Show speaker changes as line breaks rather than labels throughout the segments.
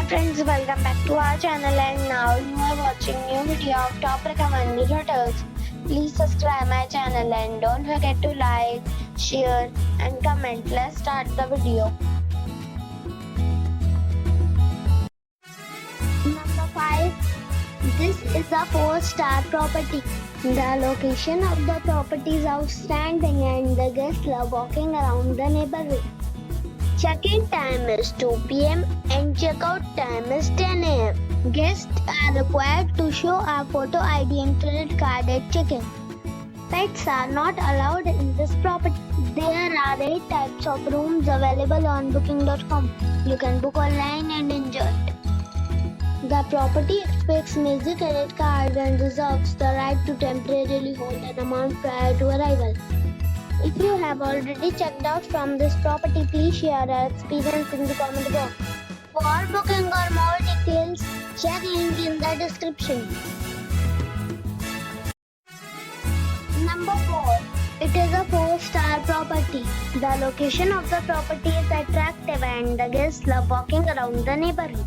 Friends, welcome back to our channel, and now you are watching new video of top recommended hotels. Please subscribe my channel and don't forget to like, share and comment. Let's start the video. Number 5. This is a 4-star property. The location of the property is outstanding and the guests love walking around the neighborhood. Check-in time is 2 p.m. and check-out time is 10 a.m. Guests are required to show a photo ID and credit card at check-in. Pets are not allowed in this property. There are 8 types of rooms available on booking.com. You can book online and enjoy it. The property expects major credit card and reserves the right to temporarily hold an amount prior to arrival. If you have already checked out from this property, please share your experience in the comment box. For booking or more details, check link in the description. Number 4. It is a 4-star property. The location of the property is attractive and the guests love walking around the neighborhood.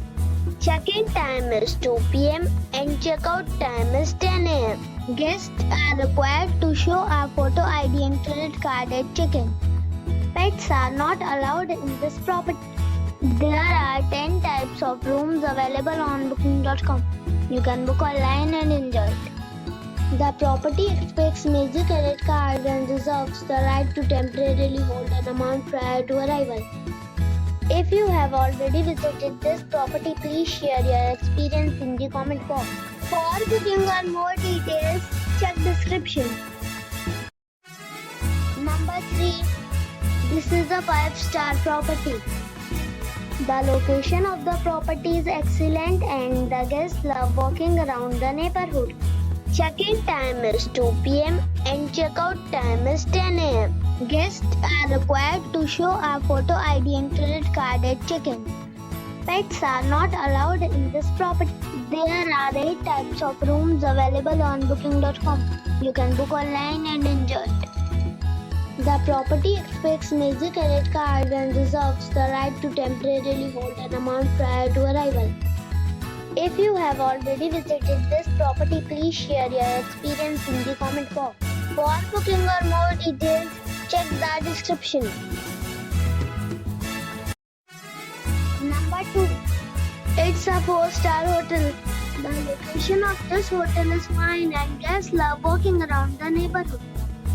Check-in time is 2 p.m. and check-out time is 10 a.m. Guests are required to show a photo ID and credit card at check-in. Pets are not allowed in this property. There are 10 types of rooms available on booking.com. You can book online and enjoy it. The property expects major credit card and reserves the right to temporarily hold an amount prior to arrival. If you have already visited this property, please share your experience in the comment box. For booking or more details, check description. Number 3. This is a 5-star property. The location of the property is excellent and the guests love walking around the neighborhood. Check-in time is 2 p.m. and check-out time is 10 a.m. Guests are required to show a photo ID and credit card at check-in. Pets are not allowed in this property. There are 8 types of rooms available on booking.com. You can book online and enjoy it. The property expects major credit card and reserves the right to temporarily hold an amount prior to arrival. If you have already visited this property, please share your experience in the comment box. For booking or more details, check the description. Number 2. It's a 4-star hotel. The location of this hotel is fine and guests love walking around the neighborhood.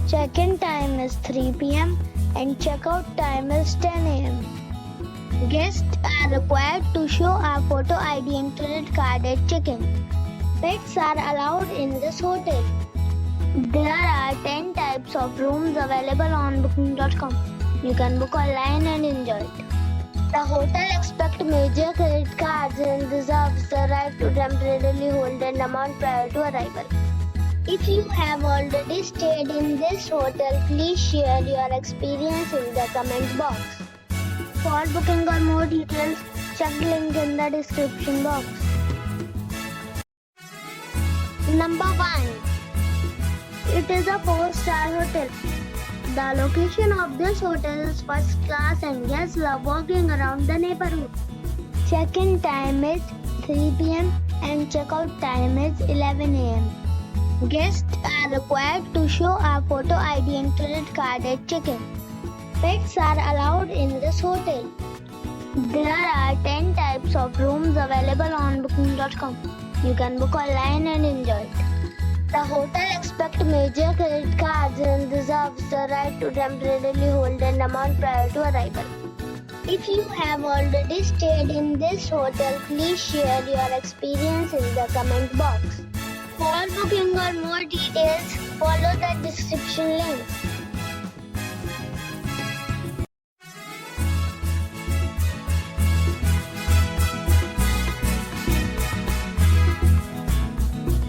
Check-in time is 3 p.m. and check-out time is 10 a.m. Guests are required to show a photo ID and credit card at check-in. Pets are allowed in this hotel. There are 10 types of rooms available on booking.com. You can book online and enjoy it. The hotel expects major credit cards and reserves the right to temporarily hold an amount prior to arrival. If you have already stayed in this hotel, please share your experience in the comment box. For booking or more details, check link in the description box. Number 1. It is a 4-star hotel. The location of this hotel is first class and guests love walking around the neighborhood. Check-in time is 3 p.m. and check-out time is 11 a.m. Guests are required to show a photo ID and credit card at check-in. Pets are allowed in this hotel. There are 10 types of rooms available on booking.com. You can book online and enjoy it. The hotel expects major credit cards and reserves the right to temporarily hold an amount prior to arrival. If you have already stayed in this hotel, please share your experience in the comment box. For booking or more details, follow the description link.